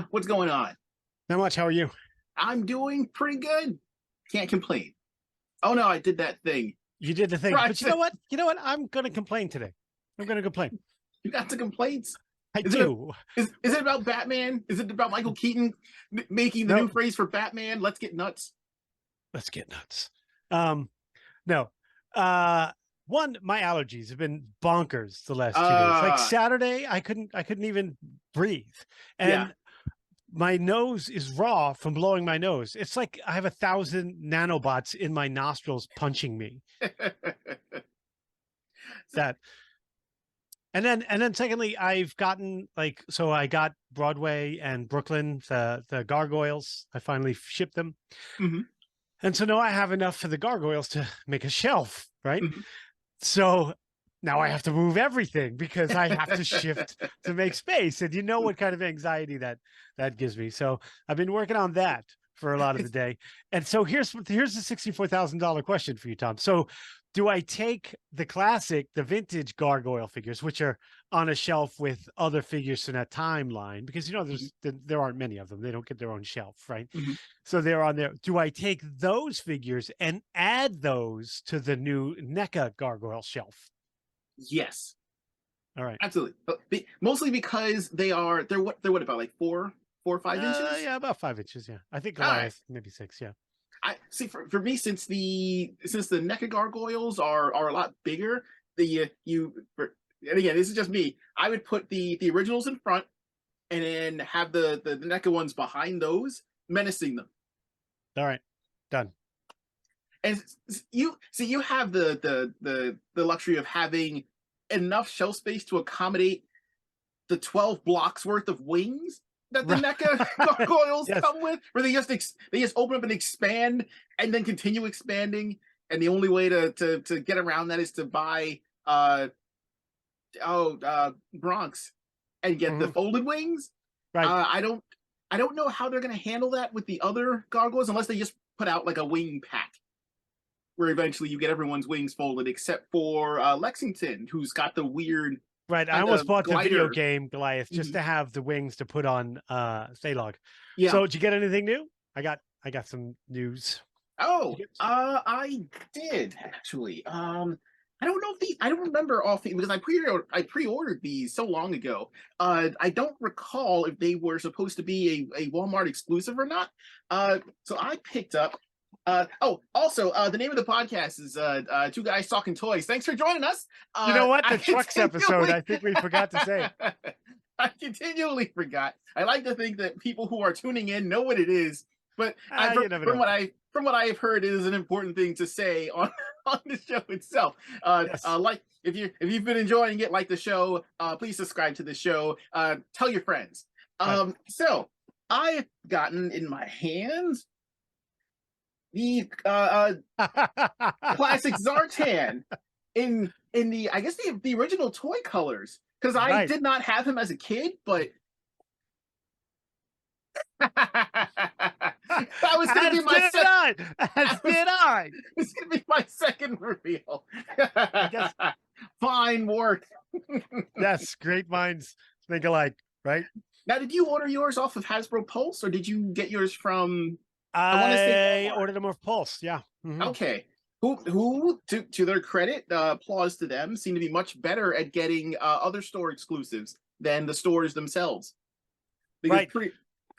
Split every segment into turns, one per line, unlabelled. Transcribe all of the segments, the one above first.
Leia. What's going on?
Not much. How are you?
I'm doing pretty good. Can't complain. Oh no, I did that thing.
You did the thing,
Right.
but you know what? You know what? I'm going to complain today. I'm going to complain.
You got the complaints?
I
Is it
do.
is it about Batman? Is it about Michael Keaton making the
No,
new phrase for Batman? Let's get nuts.
let's get nuts. No. One, my allergies have been bonkers the last 2 days. Like
Uh
Saturday, I couldn't even breathe,
yeah.
and my nose is raw from blowing my nose. It's like I have 1,000 nanobots in my nostrils punching me. That and then secondly, I've gotten so I got Broadway and Brooklyn, the gargoyles. I finally shipped them.
Mhm,
And so now I have enough for the gargoyles to make a shelf, right?
mhm.
So now I have to move everything because I have to shift to make space. And you know what kind of anxiety that gives me. So I've been working on that for a lot of the day. And so here's the $64,000 question for you, Tom. So do I take the vintage gargoyle figures, which are on a shelf with other figures in that timeline, because there aren't many of them. They don't get their own shelf, right?
Mhm.
So they're on there. Do I take those figures and add those to the new NECA gargoyle shelf?
Yes,
All right.
absolutely. But mostly because they're what about like 4 or 5 inches?
Yeah, about 5 inches. Yeah, I think
All right.
Goliath maybe 6. Yeah.
I see for me since the NECA gargoyles are a lot bigger. And again, this is just me. I would put the originals in front and then have the NECA ones behind those, menacing them.
All right. Done.
And you have the luxury of having enough shelf space to accommodate the 12 blocks worth of wings that the
Right.
NECA gargoyles
Yes.
come with, where they just open up and expand and then continue expanding. And the only way to get around that is to buy Bronx and get the
Mhm.
folded wings.
Right.
I don't know how they're gonna handle that with the other gargoyles unless they just put out like a wing pack where eventually you get everyone's wings folded except for Lexington, who's got the weird
Right. I
kind
almost
of
bought the video
glider.
game Goliath just
Mhm.
to have the wings to put on Staylog.
Yeah.
So did you get anything new? I got some news.
Oh, I did actually. I don't know if I don't remember all because I pre-ordered these so long ago. I don't recall if they were supposed to be a Walmart exclusive or not. So I picked up. Also, the name of the podcast is Two Guys Talking Toys. Thanks for joining us.
You know what?
I
The trucks episode,
continually,
I think we forgot to say.
I continually forgot. I like to think that people who are tuning in know what it is, but
You never
from
know.
what I have heard, it is an important thing to say on on the show itself.
Yes.
Like if you've been enjoying it, like the show, please subscribe to the show. Tell your friends.
Right.
So I've gotten in my hands the classic Zartan in the I guess the original toy colors because I
Right.
did not have him as a kid, but that was going to be
As
my
did
second.
I. As did I.
It's going to be my second reveal.
I guess
Fine work.
yes. Great minds think alike, right?
Now, did you order yours off of Hasbro Pulse, or did you get yours from? I want to say
I
Walmart.
ordered them off Pulse. Yeah. Mhm.
Okay. Who to their credit, applause to them, seem to be much better at getting other store exclusives than the stores themselves. Because
Right.
pretty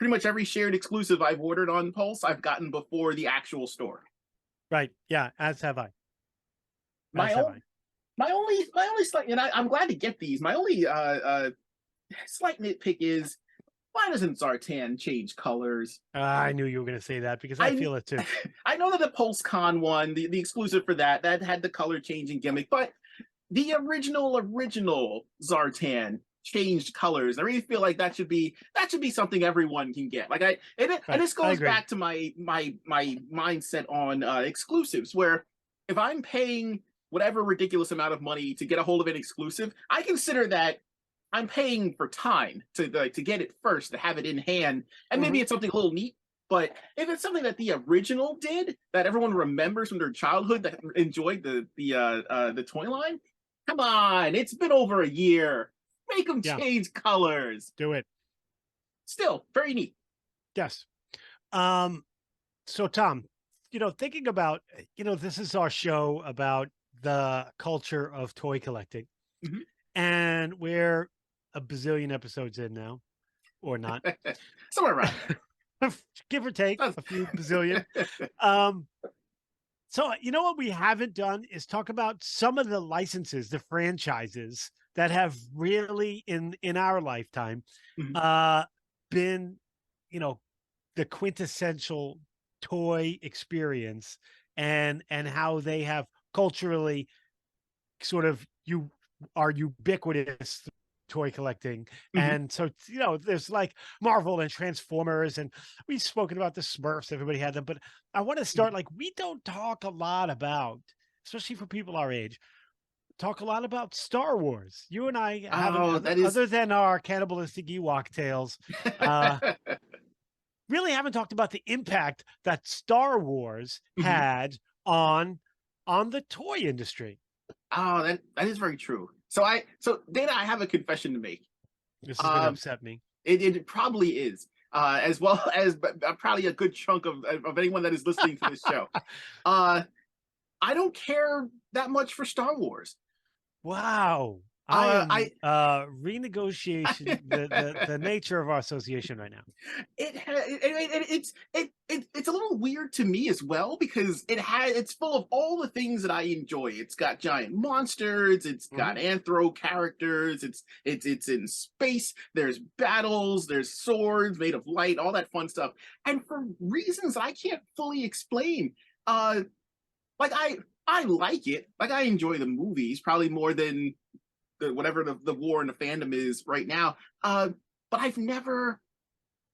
much every shared exclusive I've ordered on Pulse, I've gotten before the actual store.
Right. Yeah. As have I.
My
As have
own,
I.
my only slight, and I'm glad to get these. My only slight nitpick is why doesn't Zartan change colors?
I knew you were going to say that because I
I
feel it too.
I know that the PulseCon one, the exclusive for that had the color changing gimmick, but the original Zartan changed colors. I really feel like that should be something everyone can get. Like and
Right.
this
I
goes
agree.
back to my mindset on exclusives, where if I'm paying whatever ridiculous amount of money to get a hold of an exclusive, I consider that I'm paying for time to get it first, to have it in hand, and maybe
Mhm.
it's something a little neat. But if it's something that the original did, that everyone remembers from their childhood, that enjoyed the toy line, come on, it's been over a year. Make them
Yeah.
change colors.
Do it.
still very neat.
Yes. Um, so Tom, thinking about, this is our show about the culture of toy collecting,
Mhm.
and we're a bazillion episodes in now, or not,
Somewhere around there.
give or take
That's-
a few bazillion. Um, so you know what we haven't done is talk about some of the licenses, the franchises that have really in our lifetime
Mhm.
uh been, you know, the quintessential toy experience, and how they have culturally sort of you are ubiquitous through toy collecting.
Mhm.
And so, there's like Marvel and Transformers, and we've spoken about the Smurfs, everybody had them, but I want to start,
Mhm.
like, we don't talk a lot about, especially for people our age, talk a lot about Star Wars. You and I haven't,
Oh,
other,
that is.
other than our cannibalistic Ewok tales, uh really haven't talked about the impact that Star Wars
Mhm.
had on the toy industry.
Oh, that is very true. So Dana, I have a confession to make.
This is going to
Um,
upset me.
it probably is, as well as probably a good chunk of anyone that is listening to this show. Uh, I don't care that much for Star Wars.
Wow. I
I
am renegotiation the nature of our association right now.
it's a little weird to me as well because it's full of all the things that I enjoy. It's got giant monsters, it's got
Mhm.
anthro characters, it's in space, there's battles, there's swords made of light, all that fun stuff. And for reasons I can't fully explain, uh like I like it. Like I enjoy the movies probably more than whatever the war and the fandom is right now. But I've never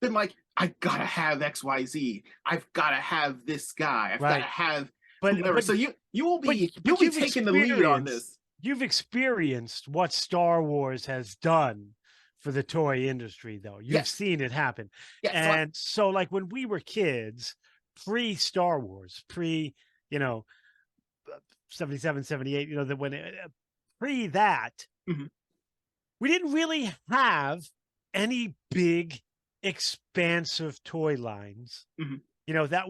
been like, I've got to have XYZ. I've got to have this guy. I've got to
Right.
have
But
whoever.
but
So you'll
but
be taking the lead on this.
you've experienced what Star Wars has done for the toy industry, though. You've
Yes,
seen it happen.
yes.
And so, like, when we were kids, pre Star Wars, you know, 77, 78, that when pre that,
Mhm.
we didn't really have any big expansive toy lines,
Mhm.
that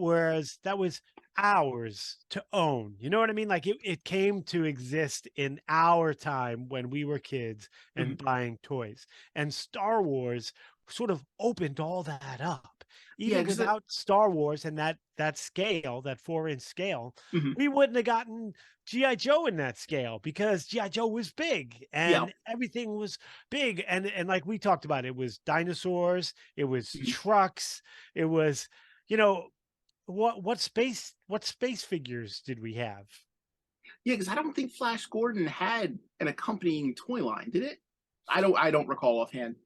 was ours to own. You know what I mean? Like, it came to exist in our time when we were kids and
Mhm.
buying toys. And Star Wars sort of opened all that up.
Yeah,
Even
because
without Star Wars and that scale, that 4-inch scale,
mhm.
we wouldn't have gotten GI Joe in that scale, because GI Joe was big
Yeah.
and everything was big. And like we talked about, it was dinosaurs, it was
Mhm.
trucks, it was, you know, what space figures did we have?
Yeah, because I don't think Flash Gordon had an accompanying toy line, did it? I don't recall offhand.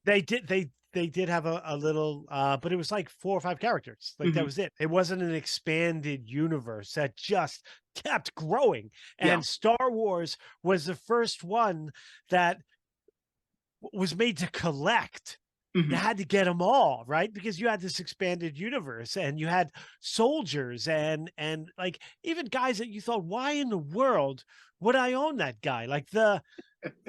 They did have a little, but it was like 4 or 5 characters. Like, that
Mhm.
was it. It wasn't an expanded universe that just kept growing.
Yeah.
And Star Wars was the first one that was made to collect. You
Mhm.
had to get them all, right? Because you had this expanded universe, and you had soldiers, and like, even guys that you thought, why in the world would I own that guy? Like, the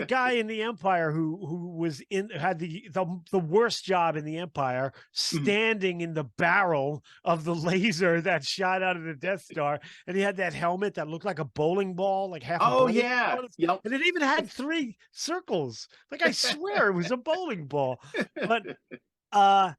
guy in the Empire who was in had the worst job in the Empire,
Mhm.
standing in the barrel of the laser that shot out of the Death Star, and he had that helmet that looked like a bowling ball, like half a
Oh
bowling
yeah.
ball,
Yep.
and it even had 3 circles. Like, I swear it was a bowling ball. But uh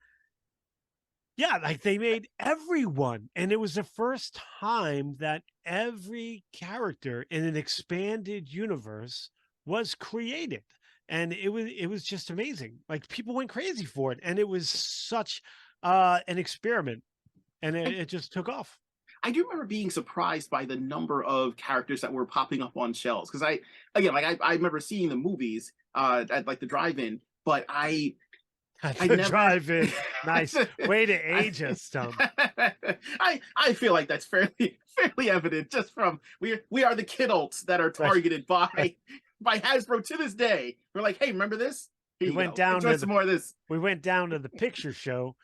yeah, like, they made everyone, and it was the first time that every character in an expanded universe was created. And it was just amazing. Like, people went crazy for it, and it was such an experiment, and it just took off.
I do remember being surprised by the number of characters that were popping up on shelves because again, like I remember seeing the movies at like the drive-in, but
At
I
the
never.
drive-in. Nice way to
I,
age us, Tom.
I feel like that's fairly evident just from we are the kidults that are
Right.
targeted by Hasbro to this day. We're like, hey, remember this? Here
We
you
went
go.
down
Enjoy
to
some
the
more of this.
we went down to the picture show.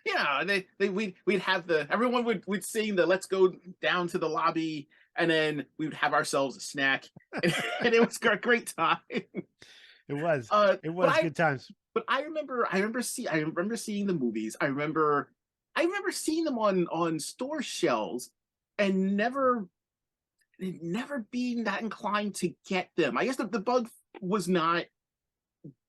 Yeah, we'd have everyone would sing the "Let's go down to the lobby," and then we would have ourselves a snack, and it was a great time.
It was.
Uh,
It
but
was good times.
but I remember seeing the movies. I remember seeing them on store shelves and never being that inclined to get them. I guess the bug was not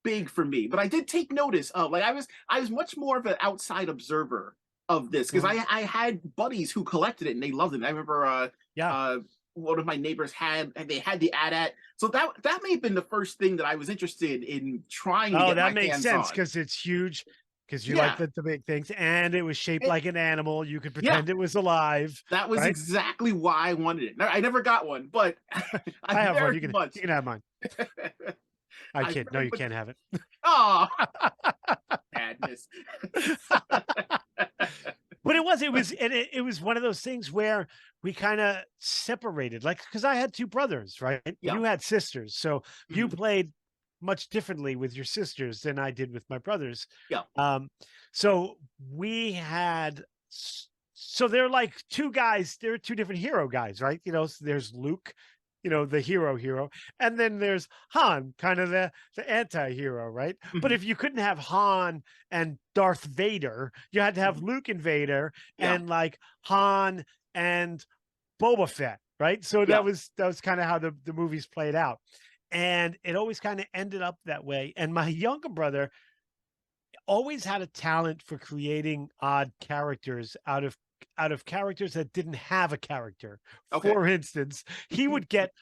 big for me, but I did take notice of, like, I was much more of an outside observer of this because
Mhm.
I had buddies who collected it and they loved it. I remember
Yeah.
one of my neighbors had, and they had the AT-AT. So that may have been the first thing that I was interested in trying to
Oh,
get
that
my
makes
hands
sense
on.
because it's huge. Because you like
Yeah.
the big things, and it was shaped
It,
like an animal. You could
yeah,
pretend it was alive,
that was
right?
exactly why I wanted it. I never got one, but I
I have one.
very
You
much
can have mine. I
I
kid. No,
very
you
much
can't have it.
oh sadness.
But it was one of those things where we kind of separated, like, because I had two brothers, right?
Yeah.
You had sisters, so you
Mhm.
played much differently with your sisters than I did with my brothers.
Yeah.
Um, so we had, so they're like two guys. They're two different hero guys, right? So there's Luke, the hero, and then there's Han, kind of the anti-hero, right? But
Mhm.
if you couldn't have Han and Darth Vader, you had to have
Mhm.
Luke and Vader
Yeah.
and like Han and Boba Fett, right? So
Yeah.
that was kind of how the movies played out. And it always kind of ended up that way. And my younger brother always had a talent for creating odd characters out of characters that didn't have a character.
Okay.
For instance, he would get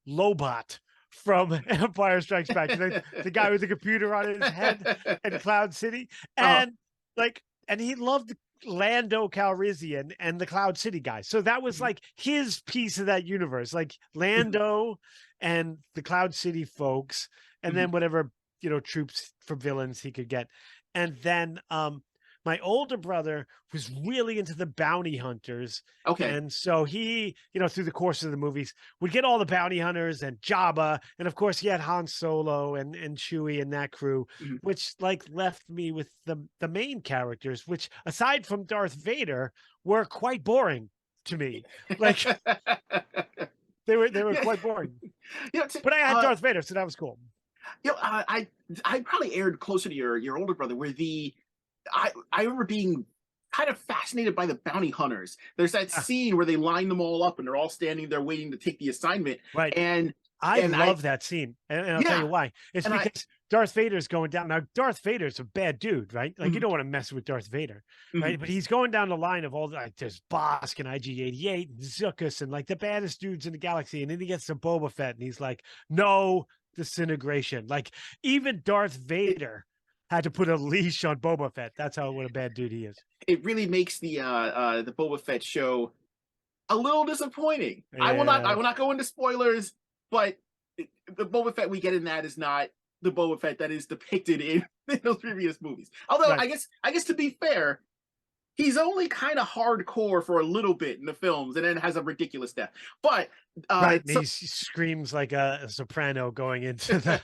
Lobot from Empire Strikes Back, the guy with the computer on his head in Cloud City,
Oh.
and like, and he loved Lando Calrissian and the Cloud City guy. So that was
Mhm.
like his piece of that universe, like
Mhm.
Lando and the Cloud City folks, and
Mhm.
then whatever troops for villains he could get. And then my older brother was really into the bounty hunters.
Okay.
And so he, through the course of the movies, would get all the bounty hunters and Jabba. And of course, he had Han Solo and Chewie and that crew,
Mhm.
which like left me with the main characters, which aside from Darth Vader, were quite boring to me. Like they were
Yeah.
quite boring.
You know, t
But I had Darth Vader, so that was cool.
you know, I probably aired closer to your older brother, where I remember being kind of fascinated by the bounty hunters. There's that
Ah,
scene where they line them all up and they're all standing there waiting to take the assignment,
right.
and
I
and I
love that scene, and I'll tell you
yeah,
why. It's
and I
because Darth Vader's going down. Now, Darth Vader's a bad dude, right? Like, you
mhm,
don't want to mess with Darth Vader,
mhm.
right? But he's going down the line of all the, like, there's Bosk and IG-88 and Zuckuss and like the baddest dudes in the galaxy. And then he gets to Boba Fett and he's like, no disintegration. Like, even Darth
It
Vader had to put a leash on Boba Fett. That's how what a bad dude he is.
it really makes the Boba Fett show a little disappointing. I
Yeah,
will not go into spoilers, but the Boba Fett we get in that is not the Boba Fett that is depicted in those previous movies. Although
right.
I guess to be fair, he's only kind of hardcore for a little bit in the films, and then has a ridiculous death. But
Right. And
so,
he screams like a soprano going into the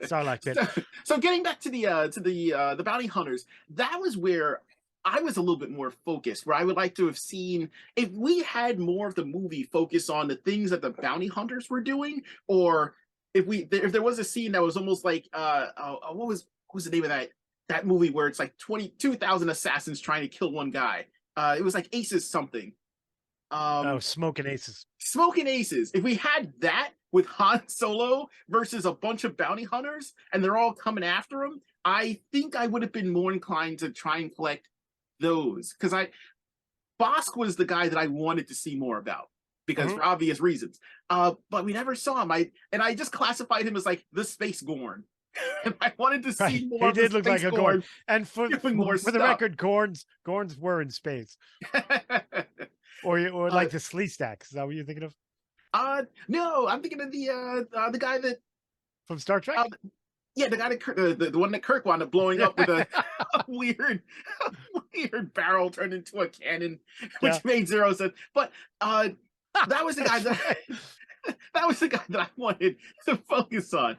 Sarlacc pit.
so getting back to the bounty hunters, that was where I was a little bit more focused. Where I would like to have seen, if we had more of the movie focus on the things that the bounty hunters were doing, or if there was a scene that was almost like what was the name of that movie where it's like 22,000 assassins trying to kill one guy. It was like Aces something.
Oh,
Um,
smoking aces.
Smoking Aces. If we had that with Han Solo versus a bunch of bounty hunters and they're all coming after him, I think I would have been more inclined to try and collect those, because I Bosk was the guy that I wanted to see more about, because
Mhm.
for obvious reasons. But we never saw him. I just classified him as like the Space Gorn, and I wanted to
Right.
see more
He
of the
did look like
Space
a Gorn.
Gorn
And for
doing more
for the
stuff.
record, Gorns were in space. Or
uh,
like the Slee Stacks. Is that what you're thinking of?
no, I'm thinking of the guy that
From Star
uh,
Trek?
yeah, the guy that the one that Kirk wound up blowing
Yeah.
up with a weird weird barrel turned into a cannon,
Yeah.
which made zero sense. But that was the guy
That's
that
right.
that was the guy that I wanted to focus on.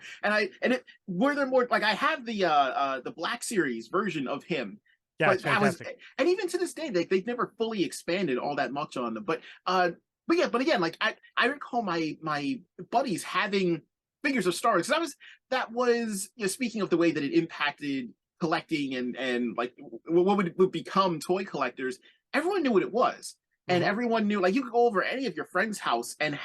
Were there more, like, I have the Black Series version of him,
Yeah,
but
it's
that was,
fantastic.
and even to this day they've never fully expanded all that much on them. But yeah, but again, like I recall my buddies having figures of Star Wars. That was speaking of the way that it impacted collecting and like what would become toy collectors. Everyone knew what it was. And
Mhm.
everyone knew, like, you could go over any of your friend's house and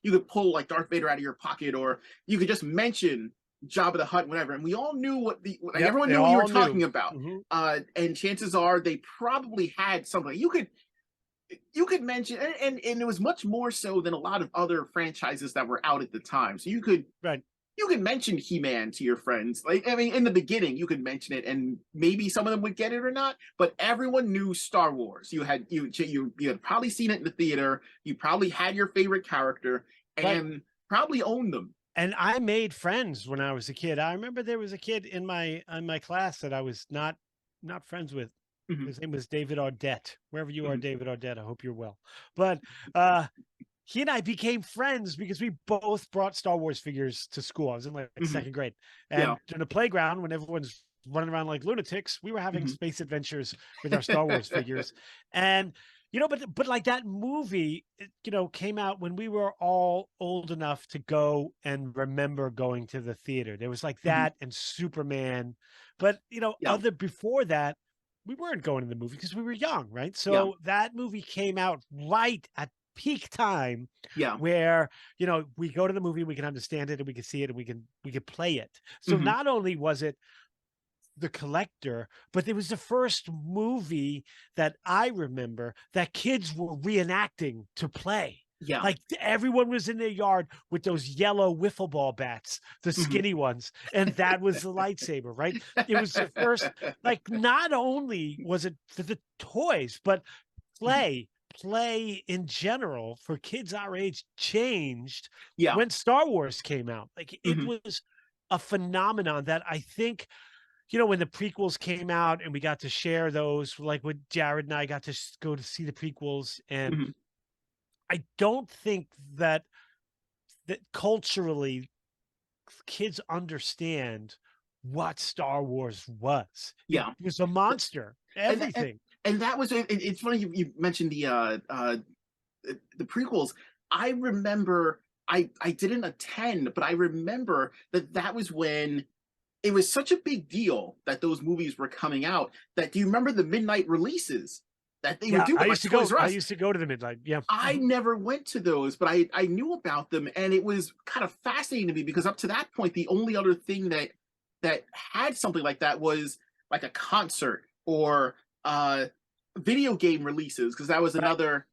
you could pull like Darth Vader out of your pocket, or you could just mention Jabba the Hutt, whatever. And we all knew like,
Yep,
everyone
they
knew what you were
all knew.
talking about.
Mhm.
And chances are they probably had something. You could mention, and it was much more so than a lot of other franchises that were out at the time. So
Right.
you could mention He-Man to your friends. Like, I mean, in the beginning, you could mention it, and maybe some of them would get it or not. But everyone knew Star Wars. You had probably seen it in the theater. You probably had your favorite character,
Right.
and probably owned them.
And I made friends when I was a kid. I remember there was a kid in my class that I was not friends with.
Mhm,
His name was David Ardette. Wherever you are,
mhm,
David Ardette, I hope you're well. But uh he and I became friends because we both brought Star Wars figures to school. I was in like
mhm.
second grade.
Yeah.
And in the playground, when everyone's running around like lunatics, we were having
Mhm.
space adventures with our Star Wars figures. And but like that movie, came out when we were all old enough to go and remember going to the theater. There was like
Mhm.
that and Superman. But
Yeah.
other before that, we weren't going to the movie because we were young, right?
Yeah.
So that movie came out right at peak time
Yeah.
where we go to the movie, we can understand it and we can see it and we can play it. So
Mhm.
not only was it the collector, but it was the first movie that I remember that kids were reenacting to play.
Yeah.
Like everyone was in their yard with those yellow wiffle ball bats, the
Mhm.
skinny ones, and that was the lightsaber, right? It was the first, like, not only was it for the toys, but
Mhm.
play in general for kids our age changed
Yeah.
when Star Wars came out. Like it
Mhm.
was a phenomenon that I think, when the prequels came out and we got to share those, like when Jared and I got to go to see the prequels, and
Mhm.
I don't think that culturally kids understand what Star Wars was. It
Yeah.
was a monster,
and and,
everything.
and that was it's funny you mentioned the prequels. I remember I didn't attend, but I remember that was when it was such a big deal that those movies were coming out. That Do you remember the midnight releases that they would
Yeah,
do at like Toys R
I
Us?
used to go to the midnight. Yeah.
I
Mhm.
never went to those, but I knew about them, and it was kind of fascinating to me because up to that point, the only other thing that had something like that was like a concert or video game releases, because that was
Right.
another,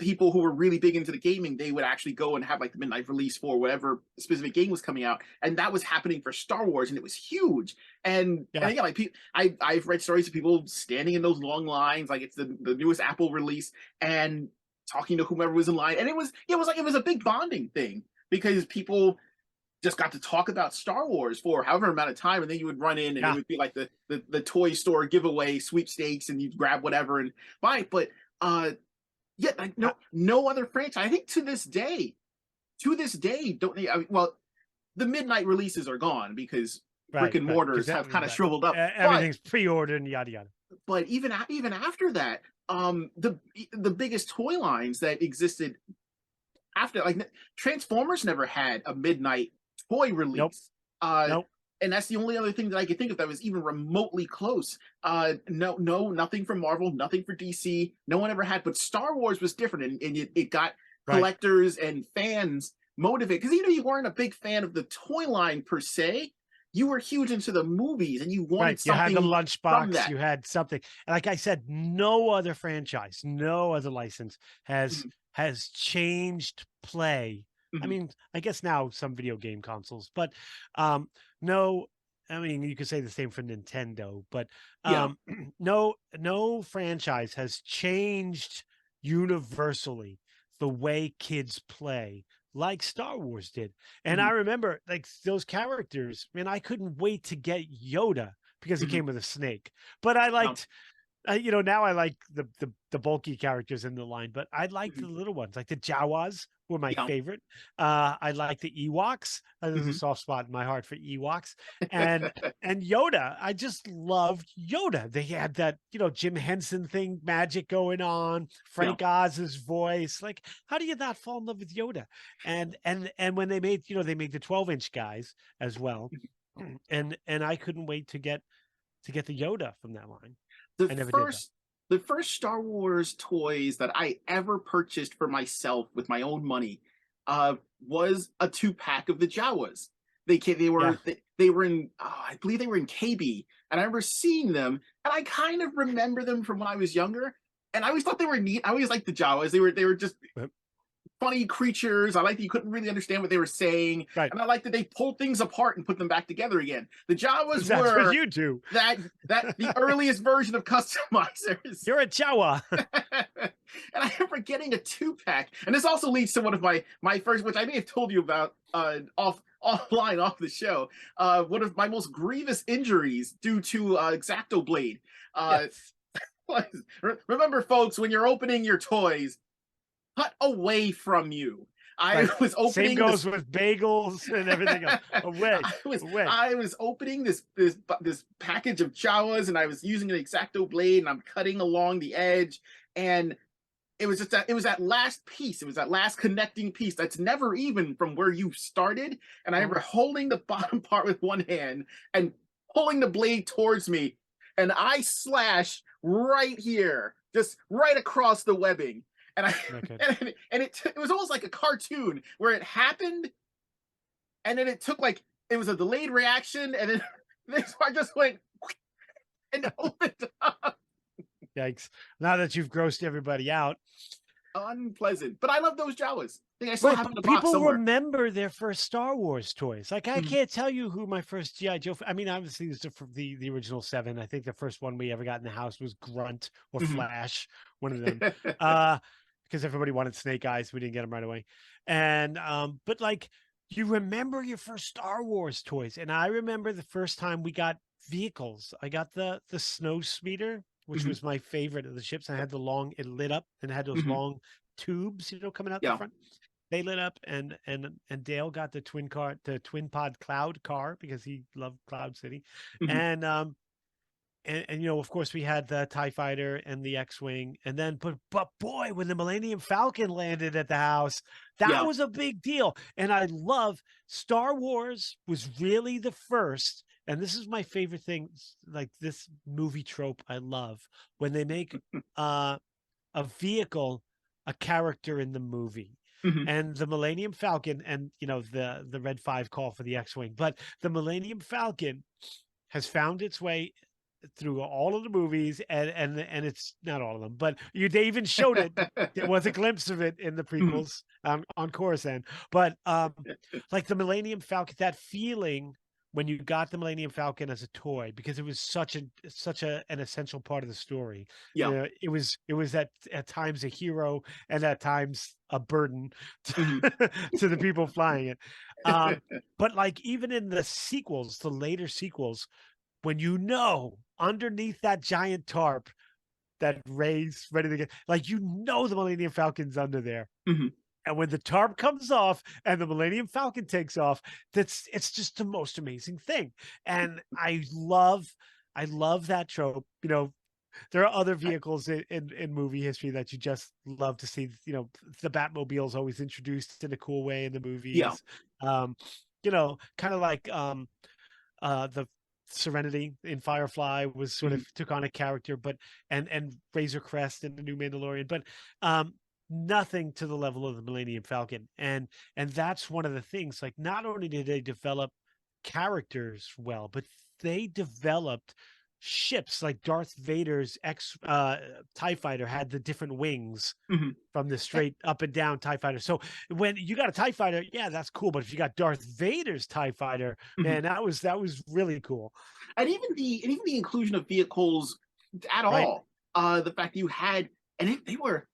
people who were really big into the gaming, they would actually go and have like the midnight release for whatever specific game was coming out, and that was happening for Star Wars, and it was huge. And
Yeah.
again, like I've read stories of people standing in those long lines, like it's the newest Apple release, and talking to whomever was in line, and it was a big bonding thing because people just got to talk about Star Wars for however amount of time, and then you would run in, and it
Yeah.
would be like the toy store giveaway sweepstakes, and you'd grab whatever and buy it. But yeah, like
Yeah.
no other franchise. I think to this day, don't they? I mean, well, the midnight releases are gone because brick
Right.
and
Right. Because
mortars have kind of
right.
shriveled up. But
Everything's pre-ordered and yada yada.
even after that, the biggest toy lines that existed after, like, Transformers never had a midnight toy
Nope.
release. Uh,
Nope.
and that's the only other thing that I could think of that was even remotely close. No, nothing from Marvel, nothing for DC. No one ever had, but Star Wars was different, and it got
Right.
collectors and fans motivated because you weren't a big fan of the toy line per se. You were huge into the movies, and you
Right.
wanted
You had the
something from
lunchbox,
that.
you had something. And like I said, no other franchise, no other license has
Mhm,
has changed play. I
mhm.
mean, I guess now some video game consoles, but um no, I mean, you could say the same for Nintendo, but
Yeah.
no franchise has changed universally the way kids play like Star Wars did. And I
Mhm,
remember like those characters, man, I couldn't wait to get Yoda because he
mhm.
came with a snake. But I
Yeah.
liked Now I like the bulky characters in the line, but I like the
Mhm.
little ones, like the Jawas were my
Yeah.
favorite. I like the Ewoks. There's a
Mhm.
soft spot in my heart for Ewoks, and and Yoda. I just loved Yoda. They had that Jim Henson thing, magic going on.
Yeah.
Frank Oz's voice. Like, how do you not fall in love with Yoda? And when they made they made the 12-inch guys as well, and I couldn't wait to get the Yoda from that line.
The
I never did though.
first the first Star Wars toys that I ever purchased for myself with my own money was a 2-pack of the Jawas.
Yeah.
They were in I believe they were in KB, and I remember seeing them, and I kind of remember them from when I was younger, and I always thought they were neat. I always liked the Jawas. They were just
Yep.
funny creatures. I like that you couldn't really understand what they were saying,
Right.
and I like that they pulled things apart and put them back together again. The Jawas
That's what
were
you do.
that the earliest version of customizers.
You're a Jawa.
And I remember getting a 2-pack, and this also leads to one of my first, which I may have told you about offline off the show. One of my most grievous injuries due to X-Acto blade. Uh,
Yes.
remember, folks, when you're opening your toys, cut away from you. I
Right.
was
Same
opening
goes
this.
with bagels and everything else. Away. Away.
I was opening this package of Jawas, and I was using an X-Acto blade, and I'm cutting along the edge, and it was that last piece. It was that last connecting piece that's never even from where you started. And I remember holding the bottom part with one hand and pulling the blade towards me, and I slash right here, just right across the webbing. And I
Okay.
it was almost like a cartoon where it happened, and then it took like it was a delayed reaction, and then this part just went and opened up.
Yikes. Now that you've grossed everybody out.
Unpleasant. But I love those Jawas. I think I still
Right,
have them
but
in a box
people
somewhere.
remember their first Star Wars toys. Like, I
Mhm.
can't tell you who my first GI Joe. I mean, obviously, this is the original 7. I think the first one we ever got in the house was Grunt or
Mhm.
Flash, one of them. Because everybody wanted Snake Eyes, we didn't get them right away. And but like, you remember your first Star Wars toys, and I remember the first time we got vehicles. I got the snow speeder, which
Mhm.
was my favorite of the ships. I had the long, it lit up and had those
Mhm.
long tubes, coming out the
Yeah.
front. They lit up, and Dale got the twin pod cloud car because he loved Cloud City,
Mhm.
and of course we had the TIE fighter and the X-wing, and then but boy, when the Millennium Falcon landed at the house, that
Yeah.
was a big deal. And I love Star Wars was really the first. And this is my favorite thing, like this movie trope I love when they make a vehicle a character in the movie.
Mhm.
And the Millennium Falcon, and the Red 5 call for the X-wing, but the Millennium Falcon has found its way through all of the movies, and it's not all of them, but they even showed it. There was a glimpse of it in the
Mhm.
prequels on Coruscant. But like the Millennium Falcon, that feeling when you got the Millennium Falcon as a toy, because it was an essential part of the story.
Yeah.
It was at times a hero and at times a burden
Mhm.
to the people flying it. But like even in the sequels, the later sequels, when underneath that giant tarp that Ray's ready to get, like the Millennium Falcon's under there.
Mhm.
And when the tarp comes off and the Millennium Falcon takes off, it's just the most amazing thing. And I love that trope. There are other
I
vehicles in movie history that you just love to see. The Batmobile is always introduced in a cool way in the
yeah.
movies. Um, kind of like the Serenity in Firefly was sort
Mhm.
of took on a character, but and Razor Crest in the new Mandalorian, but nothing to the level of the Millennium Falcon. And that's one of the things. Like, not only did they develop characters well, but they developed ships. Like Darth Vader's TIE fighter had the different wings
Mhm.
from the
A
straight up and down TIE fighter. So when you got a TIE fighter, yeah, that's cool. But if you got Darth Vader's TIE fighter,
Mhm.
man, that was really cool.
And even the inclusion of vehicles at
Right.
all, the fact that you had, and they were,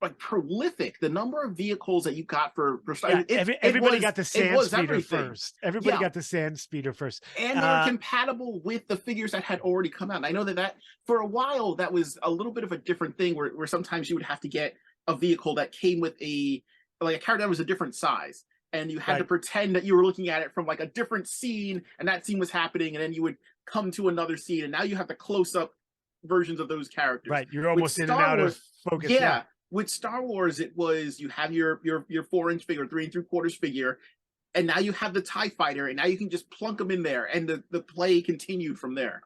like prolific. The number of vehicles that you got for
Yeah, everybody got the
it
sand
was
speeder
everything.
first. Everybody
Yeah,
got the sand speeder first.
and they were compatible with the figures that had already come out. And I know that for a while that was a little bit of a different thing, where sometimes you would have to get a vehicle that came with a character that was a different size, and you had to
Right,
pretend that you were looking at it from like a different scene, and that scene was happening, and then you would come to another scene, and now you have the close up versions of those characters.
right. You're
With
almost in and
Star
out of
Wars,
focus. Yeah.
yeah, with Star Wars, it was you have your 4-inch figure, 3 3/4 figure, and now you have the TIE fighter, and now you can just plunk them in there, and the play continued from there.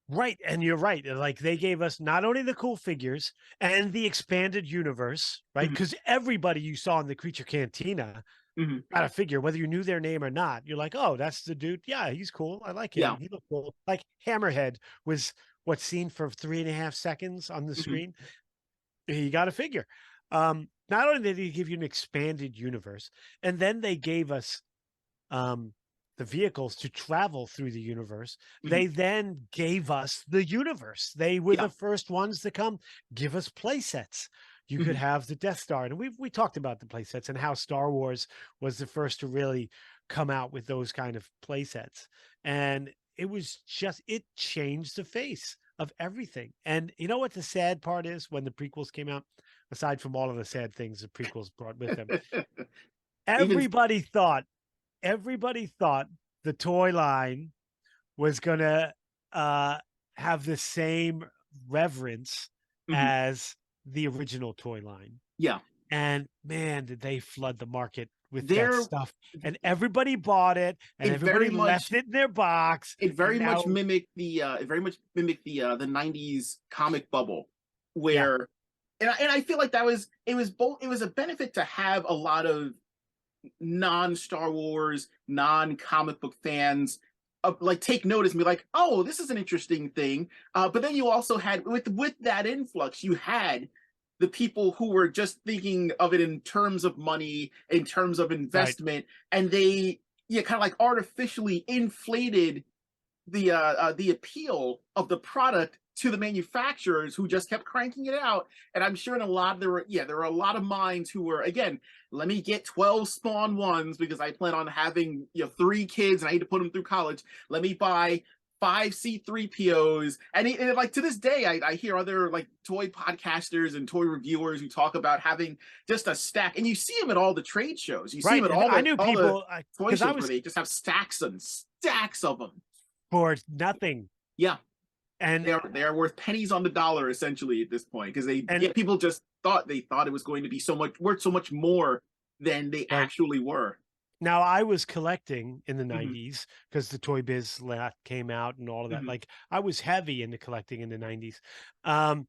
Right. And you're right. Like they gave us not only the cool figures and the expanded universe, right?
Mhm,
Because everybody you saw in the Creature Cantina
mhm.
got a figure, whether you knew their name or not. You're like, oh, that's the dude. Yeah, he's cool. I like
Yeah.
him. He looked cool. Like Hammerhead was what's seen for 3.5 seconds on the
Mhm,
screen. He got a figure. Not only did he give you an expanded universe, and then they gave us um, the vehicles to travel through the universe.
mhm.
They then gave us the universe. They were
Yeah.
the first ones to come give us play sets. You could
Mhm,
have the Death Star, and we talked about the play sets and how Star Wars was the first to really come out with those kind of play sets, and it changed the face of everything. And you know what the sad part is when the prequels came out, aside from all of the sad things the prequels brought with them,
Even
everybody thought everybody thought the toy line was gonna uh have the same reverence
mhm.
as the original toy line.
Yeah.
And man, did they flood the market with that
There
stuff. And everybody bought it and
it
everybody
very
left
much
it in their box.
it
And
very much
now,
mimicked the 90s comic bubble,
yeah,
where and I feel like it was a benefit to have a lot of non-Star Wars, non-comic book fans like take notice and be like, oh, this is an interesting thing. But then you also had with that influx, you had the people who were just thinking of it in terms of money, in terms of
right.
investment, and they kind of like artificially inflated the appeal of the product to the manufacturers who just kept cranking it out. And I'm sure in a lot there were a lot of minds who were, again, let me get 12 Spawn ones because I plan on having 3 kids and I need to put them through college. Let me buy 5 C3POs. And like to this day, I hear other like toy podcasters and toy reviewers who talk about having just a stack, and you see them at all the trade shows. You see them
Right.
at
And
all
I
the
knew
all the
people
toy
because I
shows where
was
they just have stacks and stacks of them.
for nothing.
Yeah,
And
they are worth pennies on the dollar essentially at this point, because
and
people just thought it was going to be so much worth so much more than they
right.
actually were.
Now I was collecting in the
Hmm.
90s because the Toy Biz lot came out and all of that.
Hmm.
Like I was heavy into collecting in the 90s. Um,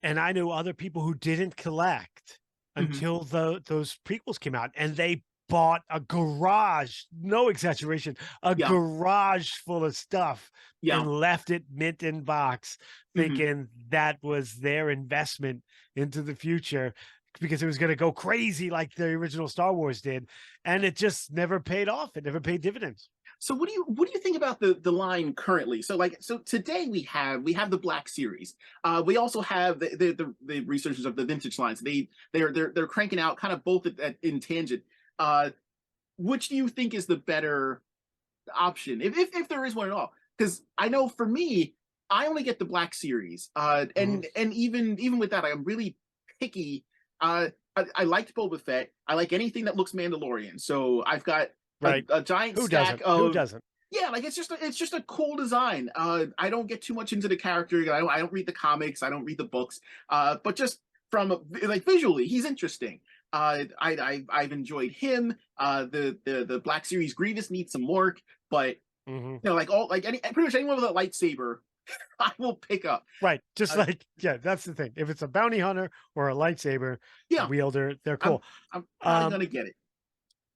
and I knew other people who didn't collect
Hmm.
until those prequels came out and they bought a garage, no exaggeration, a
Yeah,
garage full of stuff
yeah.
and left it mint in box,
Hmm.
thinking that was their investment into the future because it was going to go crazy like the original Star Wars did. And it just never paid off. It never paid dividends.
So what do you think about the line currently? So today we have the Black Series. We also have the researchers of the vintage lines. They're cranking out kind of both in tangent. Uh, which do you think is the better option, if there is one at all? Because I know for me, I only get the Black Series,
Mhm.
and even with that, I'm really picky. I liked Boba Fett. I like anything that looks Mandalorian. So I've got
Right.
a giant
Who
stack
doesn't? Who
of,
doesn't?
yeah, like it's just a cool design. I don't get too much into the character. I don't read the comics. I don't read the books. But just from like visually, he's interesting. I've enjoyed him. The Black Series Grievous needs some work, but
Mhm.
like pretty much anyone with a lightsaber, I will pick up.
Right. Just
Uh,
like, yeah, that's the thing. If it's a bounty hunter or a lightsaber
yeah,
wielder, they're
I'm
cool.
I'm probably
Um,
gonna get it.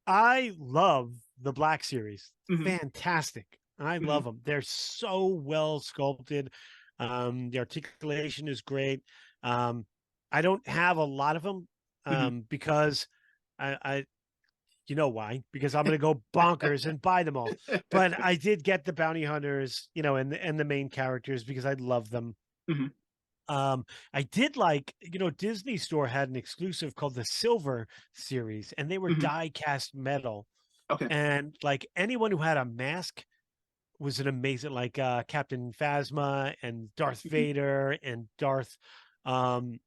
I love the Black Series.
Hmm.
Fantastic. I
Hmm.
love them. They're so well sculpted. The articulation is great. Um, I don't have a lot of them
Hmm.
because I you know why? Because I'm going to go bonkers and buy them all. But I did get the bounty hunters, and the main characters because I love them.
Hmm.
I did like, Disney Store had an exclusive called the Silver series, and they were
Hmm.
die cast metal.
Okay.
And like anyone who had a mask was an amazing, like Captain Phasma and Darth
Hmm.
Vader and Darth um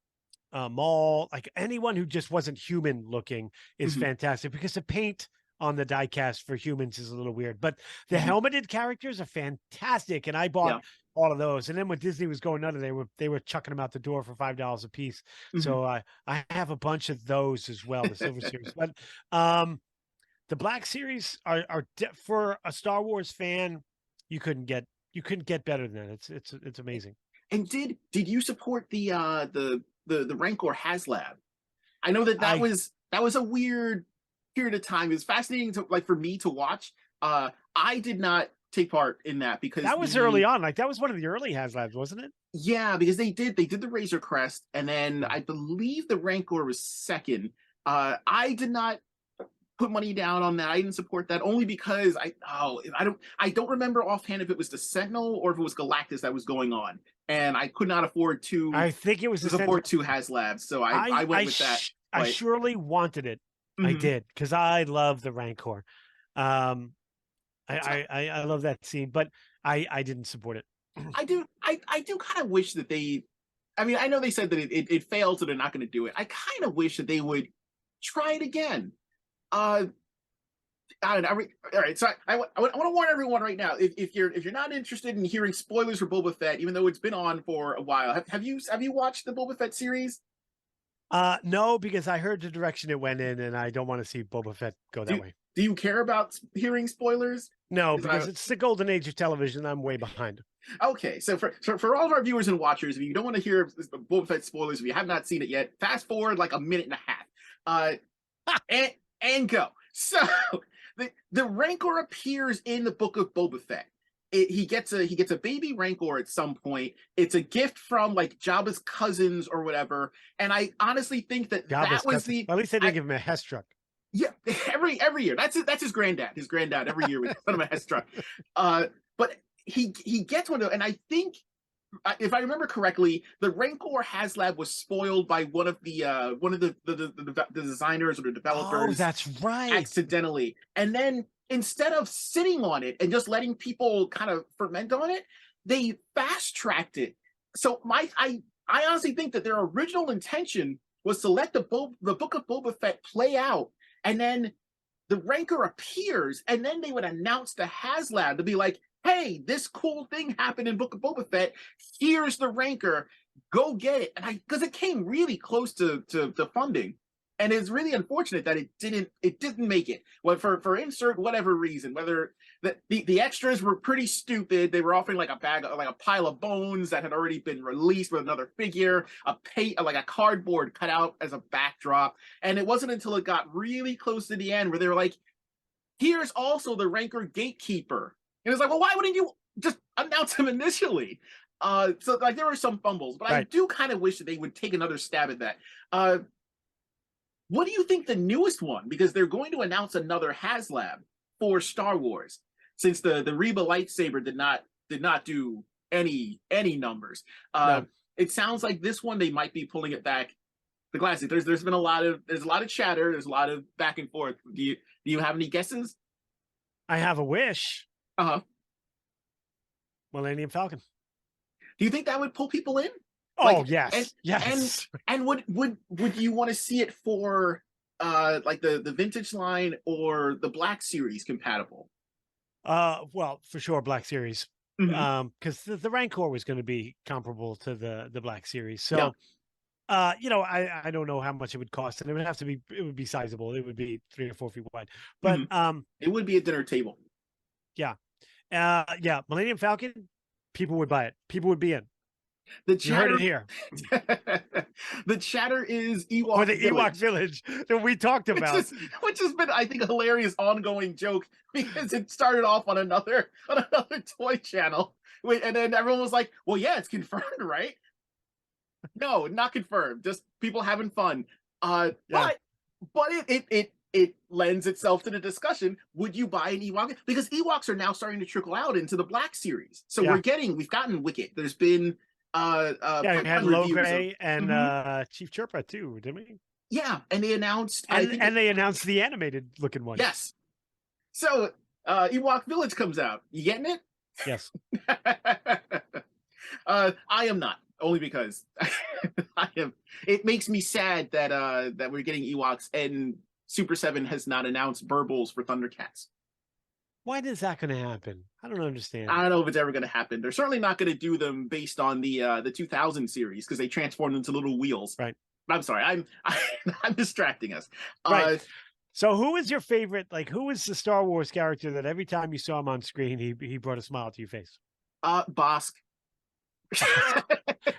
Maul, like anyone who just wasn't human looking is
Hmm.
fantastic because the paint on the diecast for humans is a little weird, but the
Hmm.
helmeted characters are fantastic. And I bought
Yeah.
all of those. And then when Disney was going under, they were chucking them out the door for $5 a piece.
Hmm.
So I have a bunch of those as well, the Silver Series. But um, the Black Series for a Star Wars fan, you couldn't get better than that. It's amazing.
And did you support the Rancor HasLab? I know
I
that was a weird period of time. It was fascinating to like for me to watch. I did not take part in that because
That was early on. Like that was one of the early HasLabs, wasn't it?
yeah, because they did the Razor Crest, and then
Yeah.
I believe the Rancor was second. I did not put money down on that. I didn't support that only because I don't remember offhand if it was the Sentinel or if it was Galactus that was going on, and I could not afford
I think it was
to
the
support
Sentinel.
two HasLabs, so I went with that.
I
But
surely wanted it. I
mhm.
did because I love the Rancor. Um,
So
I love that scene, but I didn't support it.
I do kind of wish that they. I mean, I know they said that it failed, so they're not going to do it. I kind of wish that they would try it again. Uh, I don't know. All right, so I want to warn everyone right now. If you're not interested in hearing spoilers for Boba Fett, even though it's been on for a while, have you watched the Boba Fett series?
No, because I heard the direction it went in, and I don't want to see Boba Fett go that
Do
way.
do you care about hearing spoilers?
No,
Because
because it's the golden age of television. I'm way behind.
okay, so for all of our viewers and watchers, if you don't want to hear Boba Fett spoilers, if you have not seen it yet, fast forward like a minute and a half, and go. So the Rancor appears in the Book of Boba Fett. He gets a baby Rancor at some point. It's a gift from like Jabba's cousins or whatever, and I honestly think that
Jabba's
was
cousin.
the
Well, at least they didn't
I,
give him a Hess truck.
yeah, every year. That's his granddad. His granddad every year with son of a Hess truck. But he gets one of, and I think if I remember correctly, the Rancor HasLab was spoiled by one of the designers or the
Oh,
developers
that's right.
accidentally, and then instead of sitting on it and just letting people kind of ferment on it, they fast tracked it. So I honestly think that their original intention was to let the Book of Boba Fett play out, and then the Rancor appears, and then they would announce the HasLab to be like, "Hey, this cool thing happened in Book of Boba Fett. Here's the Rancor. Go get it." And because it came really close to funding, and it's really unfortunate that it didn't make it. Well, for insert whatever reason, whether the extras were pretty stupid. They were offering like a pile of bones that had already been released with another figure, like a cardboard cut out as a backdrop, and it wasn't until it got really close to the end where they were like, "Here's also the Rancor Gatekeeper." And it's like, well, why wouldn't you just announce him initially? So like there were some fumbles, but I
Right.
do kind of wish that they would take another stab at that. Uh, what do you think the newest one? Because they're going to announce another HasLab for Star Wars, since the Reba lightsaber did not do any numbers. Uh,
No,
it sounds like this one they might be pulling it back. The classic. There's been a lot of chatter. There's a lot of back and forth. Do you have any guesses?
I have a wish.
Uh huh.
Millennium Falcon.
Do you think that would pull people in?
Oh
Like and
yes,
and
yes.
and would you want to see it for like the vintage line or the Black Series compatible?
Well, for sure, Black Series.
Hmm.
Because the Rancor was going to be comparable to the Black Series.
Yeah.
So, I don't know how much it would cost, and it would be sizable. It would be 3 or 4 feet wide. But
Hmm. It would be a dinner table.
yeah, yeah, Millennium Falcon. People would buy it. People would be in.
The
You heard
chatter,
it here.
the chatter is
Or
Ewok
the Ewok
Village,
Village that we talked
which
about.
is which has been, I think, a hilarious ongoing joke because it started off on another toy channel, and then everyone was like, "Well, yeah, it's confirmed, right?" No, not confirmed. Just people having fun.
Yeah.
But it lends itself to the discussion. Would you buy an Ewok? Because Ewoks are now starting to trickle out into the Black Series. So
Yeah.
we've gotten Wicket. There's been
Yeah, we had
on reviews of.
Logray and
Mhm.
Chief Chirpa too, didn't we?
Yeah, and they announced. I think
And they announced the animated looking one.
yes. So Ewok Village comes out. You getting it?
Yes.
I am not, only because I am. It makes me sad that that we're getting Ewoks and Super Seven has not announced Burbles for Thundercats.
Why is that going to happen? I don't understand.
I don't know if it's ever going to happen. They're certainly not going to do them based on the 2000 series because they transformed into little wheels.
Right.
I'm sorry. I'm distracting us.
Right. So who is your favorite? Like, who is the Star Wars character that every time you saw him on screen, he brought a smile to your face?
Bosk.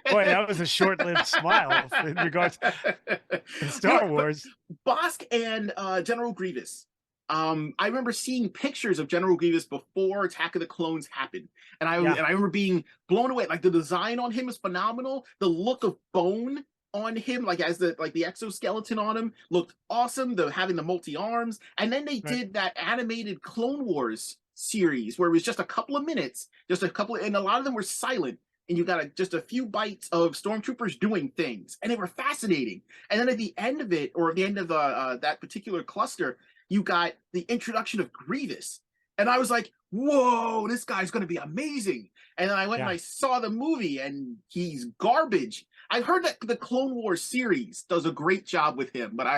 Boy, that was a short-lived smile in regards to Star Wars.
Bosk and General Grievous. I remember seeing pictures of General Grievous before Attack of the Clones happened, and I remember being blown away. Like the design on him is phenomenal. The look of bone on him, like as the exoskeleton on him, looked awesome. Having the multi arms, and then they did that animated Clone Wars series where it was just a couple of minutes, and a lot of them were silent. And you got just a few bites of stormtroopers doing things, and they were fascinating. And then at the end of it, or at the end of that particular cluster, you got the introduction of Grievous. And I was like, whoa, this guy's going to be amazing. And then I went and I saw the movie, and he's garbage. I've heard that the Clone Wars series does a great job with him, but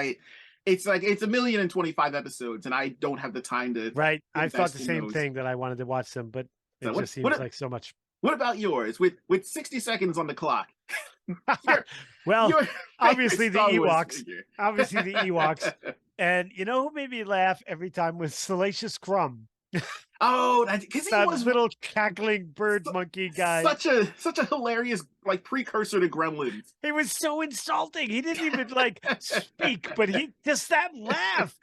it's 1,025 episodes, and I don't have the time to.
Right. I thought the same thing, that I wanted to watch them, but it just seems like so much.
What about yours? With 60 seconds on the clock.
Well, obviously the Ewoks. Obviously the Ewoks.
Ewoks.
And you know who made me laugh every time was Salacious Crumb.
Oh, because he
that
was
little cackling bird monkey guy.
Such a hilarious precursor to Gremlins.
He was so insulting. He didn't even speak, but he just that laugh.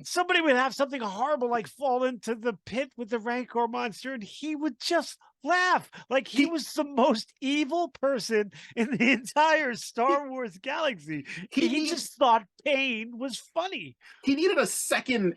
Somebody would have something horrible fall into the pit with the Rancor monster, and he would just laugh like he was the most evil person in the entire Star Wars galaxy. He just thought pain was funny.
He needed a second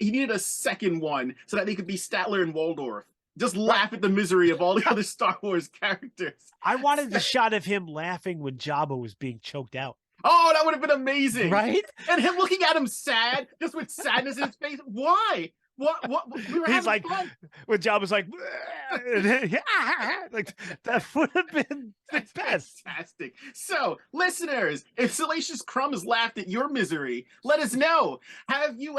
one so that they could be Statler and Waldorf. Just laugh at the misery of all the other Star Wars characters.
I wanted the shot of him laughing when Jabba was being choked out.
Oh, that would have been amazing.
Right?
And him looking at him sad, just with sadness in his face. Why? What? We were
He's like,
fun.
when Jabba's like that would have been the best.
Fantastic. So, listeners, if Salacious Crumb has laughed at your misery, let us know. Have you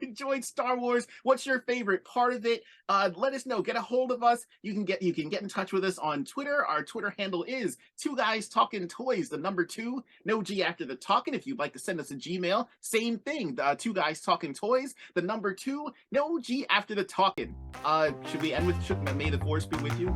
enjoyed Star Wars? What's your favorite part of it? Let us know. Get a hold of us. You can get in touch with us on Twitter. Our Twitter handle is 2guystalkingtoys, the number 2, no G after the talking. If you'd like to send us a Gmail, same thing. 2guystalkingtoys, the number 2, no G after the talking. Should we end with May the Force be with you?